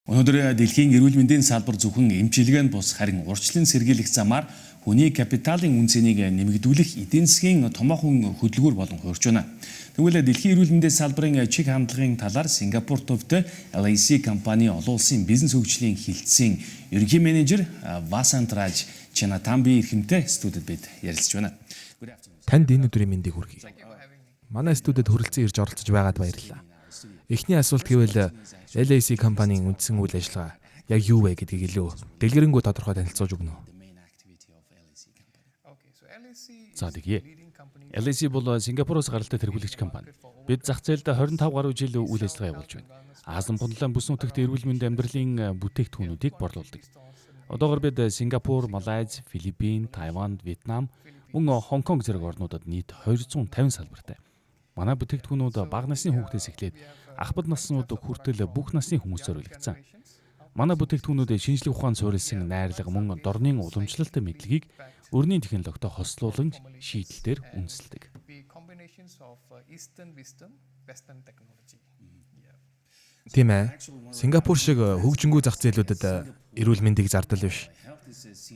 Өнөөдөр дэлхийн эрүүл мэндийн салбар зөвхөн эмчилгээнд бус харин урьдчилан сэргийлэх замаар хүний капиталын үнцнийг нэмэгдүүлэх эдийн засгийн томоохон хөдөлгүүр болон хуурч байна. Тэгвэл дэлхийн эрүүл мэндийн салбарын чиг хандлагын талаар Сингапур төвд LIC компани олон улсын бизнес хөгжлийн хилцээний ерөнхий менежер Васантраж Чинатамби эрхэмтэй студид бид ярилцж байна. Танд энэ өдрийн мэндийг хүргэе. Манай студид хүрэлцэн ирж оролцож байгаад баярлалаа. Эхний асуулт гэвэл LIC компанийн үндсэн үйл ажиллагаа яг юу вэ гэдгийг илүү дэлгэрэнгүй тодорхой танилцуулж өгнө үү? За тэгье. LIC бол Сингапуроос гаралтай тэргүүлэгч компани. Бид зах зээлд 25 гаруй жил үйл ажиллагаа явуулж байна. Азийн бундлан бүс нутагт эрүүл мэнд амьдралын бүтээгдэхүүнүүдийг борлуулдаг. Одоогоор бид Сингапур, Малайз, Филиппин, Тайван, Вьетнам, мөн Хонконг зэрэг орнуудад нийт 250 салбартай. Манай бүтээгдэхүүнүүд бага насны хүүхдээс эхлээд ахмад наснууд хүртэл бүх насны хүмүүсээр үлгэсэн. Манай бүтээгдэхүүнүүд шинжлэх ухаанд суурилсан найрлага мөн дорны уламжлалт мэдлэгийг өрний технологитой хослуулан шийдэлтээр үндэслэдэг. Тийм ээ. Сингапур шиг хөгжингүй зах зээлүүдэд эрүүл мэндийг зардал биш.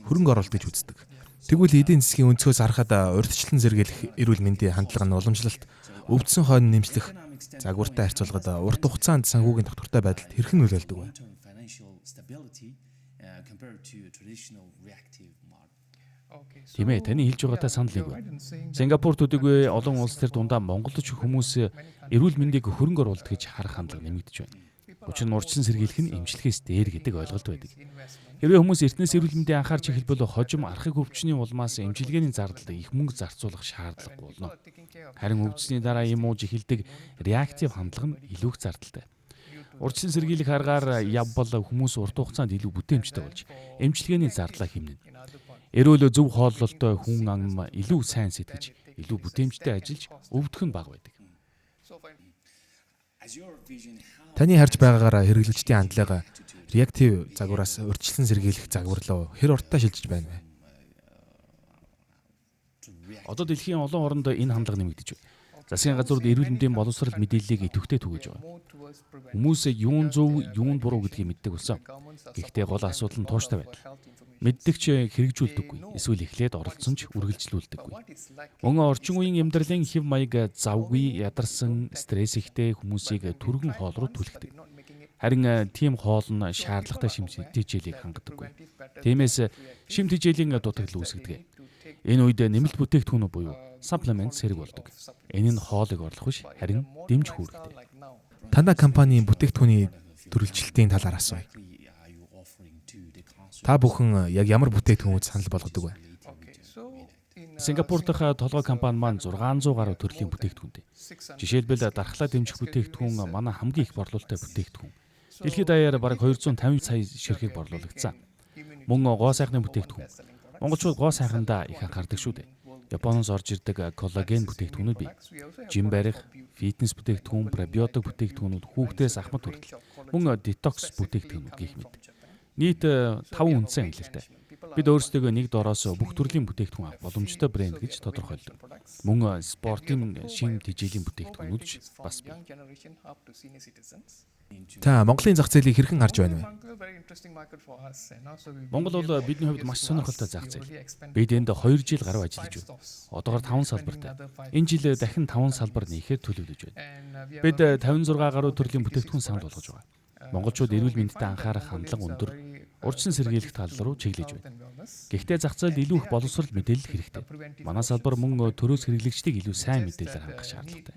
Хөрөнгө оруулалт гэж үздэг. Тэгвэл эдийн засгийн өнцгөөс харахад урьдчилан сэргийлэх эрүүл мэндийн хандлага нь уламжлалт, өвдсөн хойно нэмшлэх, загвартай харьцуулахад урт хугацаанд санхүүгийн тогтвортой байдалд хэрхэн нөлөөлдөг вэ? Тийм ээ, таны хэлж байгаатай санал нэг. Сингапур төдийгүй олон улс төр дундаа монголч хүмүүс эрүүл мэндийг хөрөнгө оруулалт гэж харах хандлага нэмэгдэж байна. Учир нь урьдчилан сэргийлэх нь эмчлэхээс дээр гэдэг ойлголт байдаг. Хэрвээ хүмүүс эртнээс эрүүл мэндийн анхаарч эхэлбэл хожим архаг өвчний улмаас эмчилгээний зардалд их мөнгө зарцуулах шаардлагагүй болно. Харин өвчсний дараа юм ууж эхэлдэг реактив хандлага нь илүү их зардалтай. Урьдчилан сэргийлэх аргаар явбал хүмүүс урт хугацаанд илүү бүтээмжтэй болж эмчилгээний зардлаа хэмнэнэ. Эрүүл зөв хооллолтой хүн ам илүү сайн сэтгэж, илүү бүтээмжтэй ажиллаж өвдөх нь бага байдаг. Таны харж байгаагаар хэрэглэгчдийн хандлага реактив загвараас урьдчилан сэргийлэх загвар руу хэр урттай шилжиж байна вэ? Одоо дэлхийн олон оронд энэ хандлага нэмэгдэж байна. Засгийн газрууд эрүүл мэндийн боловсрол мэдээллийг идэвхтэй түгэж байгаа. Хүмүүс юун зөв, юун буруу гэдгийг мэддэг болсон. Гэхдээ гол асуудал нь тууштай байдал. Мэддэгч хэрэгжүүлдэггүй, эсвэл эхлээд оролцсон ч үргэлжлүүлдэггүй. Мөн орчин үеийн амьдралын хэв маяг завгүй, ядарсан, стресс ихтэй хүмүүсийг түргэн хоол руу түлхдэг. Харин тийм хоол нь шаардлагатай шимт тэжээлийг хангадаггүй. Тиймээс шимт тэжээлийн дутагдал үүсгэдэг. Энэ үед нэмэлт бүтээгдэхүүн буюу supplement зэрэг болдог. Энэ нь хоолыг орлох биш, харин дэмж хүүрэгтэй. Танай компанийн бүтээгдэхүүний төрөлжилтийн талаар асууя. Та бүхэн яг ямар бүтээгдэхүүнүүд санал болгодог вэ? Сингапур дахь толгой компани маань 600 гаруй төрлийн бүтээгдэхүүнтэй. Жишээлбэл дархлаа дэмжих бүтээгдэхүүн манай хамгийн их борлуулалттай бүтээгдэхүүн. Дэлхийд даяар бараг 250 сая ширхэг борлуулагдсан. Мөн гоо сайхны бүтээгдэхүүн. Монголчууд гоо сайхандаа их анхаардаг шүү дээ. Японоос орж ирдэг коллаген бүтээгдэхүүнүүд бий. Жим барих, фитнес бүтээгдэхүүн, пребиотик бүтээгдэхүүнүүд хүүхдээс ахмад хүртэл. Мөн детокс бүтээгдэхүүнүүд гэх мэт. Нийт 5 үндсэн ангилалтай. Бид өөрсдөө нэг доороос бүх төрлийн бүтээгдэхүүн авах боломжтой брэнд гэж тодорхойлдог. Мөн спортын шин тэжээлийн бүтээгдэхүүнүүд ч бас бий. Та Монголын зах зээлийг хэрхэн харж байна вэ? Монгол бол бидний хувьд маш сонирхолтой зах зээл. Бид энд 2 жил гаруй ажиллаж байна. Одоогоор 5 салбартай. Энэ жил дахин 5 салбар нээхээр төлөвлөж байна. Бид 56 гаруй төрлийн бүтээгдэхүүн санал болгож байгаа. Монголчууд эрүүл мэндэд анхаарах хандлага өндөр, урьдчилан сэргийлэх тал руу чиглэж байна. Гэхдээ зах зээлд илүү их боловсрол мэдээлэл хэрэгтэй. Манай салбар мөн төрөөс хэрэглэгчдийг илүү сайн мэдээлэлээр хангах шаардлагатай.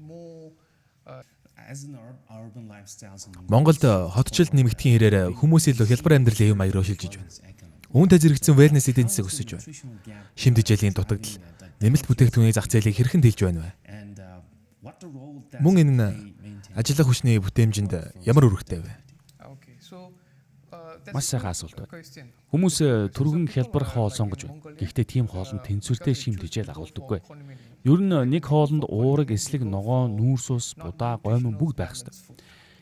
Монголд хотчлд нэмэгдэхийн хэрээр хүмүүс илүү хялбар амьдралын хэв маяг руу шилжиж байна. Үүнтэй зэрэгцсэн wellness эдийн засаг өсөж байна. Шим тэжээлийн дутагдал, нэмэлт бүтээгдэхүүний зах зээлийг хэрхэн дэлж байна вэ? Мөн энэ нь ажиллах хүчний бүтээмжинд ямар үүрэгтэй вэ? Маш сайхан асуулт байна. Хүмүүс түргэн хялбар хоол сонгож байна. Гэхдээ тийм хоолнд тэнцвэртэй шим тэжээл агуулдаггүй. Ер нь нэг хоолнд уураг, эслэг, ногоон, нүүрс ус, будаа, гомин бүгд байх ёстой.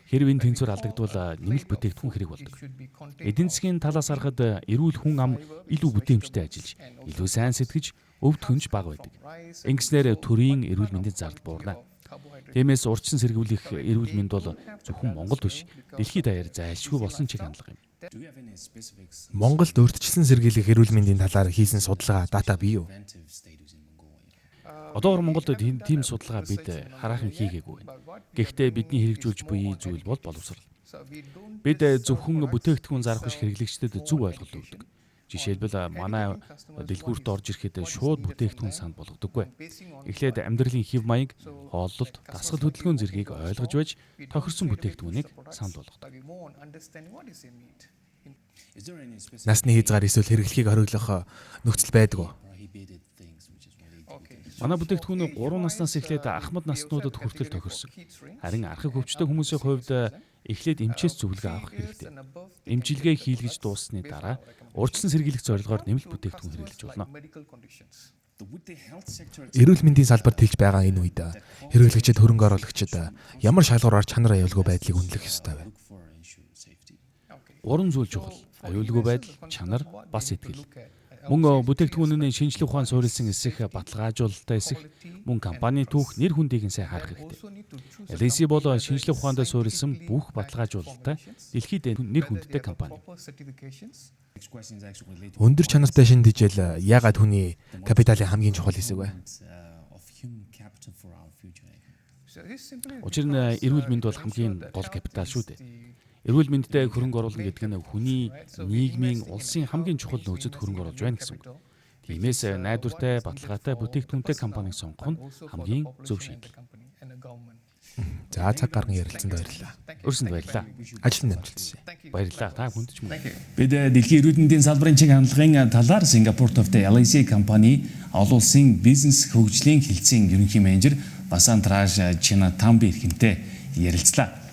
Хэрвээ энэ тэнцвэр алдагдвал нэмэлт бүтээгдэхүүн хэрэг болдог. Эдийн засгийн талаас харахад эрүүл хүн ам илүү бүтээмжтэй ажиллаж, илүү сайн сэтгэж, өвдөх нь бага байдаг. Ингэснээр төрийн эрүүл мэндийн зардал буурна. Тиймээс урьдчилан сэргийлэх эрүүл мэнд бол зөвхөн Монголд биш, дэлхийд даяар зайлшгүй болсон чиг хандлага юм. Монголд урьдчилан сэргийлэх эрүүл мэндийн талаар хийсэн судалгаа дата бий юу? Одоогор Монголд тийм судалгаа бид хараахан хийгээгүй байна. Гэхдээ бидний хэрэгжүүлж буй зүйл бол боловсрал. Бид зөвхөн бүтээгдэхүүн зарах биш хэрэглэгчдэд зөв ойлголт өгдөг. Жишээлбэл манай дэлгүүрт орж ирэхэд шууд бүтээгдэхүүн санд болгодоггүй. Эхлээд амьдралын хэв маяг, хооллолт, дасгал хөдөлгөөн зэргийг ойлгож байж тохирсон бүтээгдэхүүнийг санд болгодог. Насны хязгаар эсвэл хэрэглэхийг хориглох нөхцөл байдаг уу? Манай бүтээгдэхүүн 3 наснаас эхлээд ахмад наснуудад хүртэл тохирсон. Харин архаг хөвчтэй хүмүүсийн хувьд эхлээд эмчээс зөвлөгөө авах хэрэгтэй. Эмчилгээ хийлгэж дууссаны дараа урьдчилан сэргийлэх зорилгоор нэмэлт бүтээгдэхүүн хэрэглэж болно. Эрүүл мэндийн салбарт хэлж байгаа энэ үед хэрэглэгчид хөрөнгө оруулагчид ямар шалгуураар чанар аюулгүй байдлыг үнэлэх ёстой вэ? Уран зүйл чухал. Аюулгүй байдал, чанар, бас сэтгэл. Мөн бүтээгдэхүүнний шинжлэх ухаан суурилсан эсэх, баталгаажуулалтаа эсэх, мөн компани түүх нэр хүндийг сайн харах хэрэгтэй. LIC бол шинжлэх ухаанд суурилсан бүх баталгаажуулалтаа дэлхийд нэр хүндтэй компани. Өндөр чанартай шинэ дижил яагаад хүний капиталын хамгийн чухал хэсэг вэ? Учир нь эрүүл мэнд бол хамгийн гол капитал шүү дээ. Эрүүл мэндэд хөрөнгө оруулна гэдэг нь хүний, нийгмийн, улсын хамгийн чухал нөөцөд хөрөнгө оруулж байна гэсэн үг. Тиймээс найдвартай, баталгаатай бүтээгдэхүүнтэй компанийг сонгох нь хамгийн зөв шийдэл. За цаг гарган ярилцсанд баярлалаа. Өрсөнд баярлалаа. Ажил амжилттай. Баярлалаа. Та хүнд ч мөн. Бид дэлхийн эрүүл мэндийн салбарын чиг хандлагын талаар Сингапур төвтэй LIC компани олон улсын бизнес хөгжлийн хэлтсийн ерөнхий менежер Басантраж Чинатамби эрхэмтэй ярилцлаа.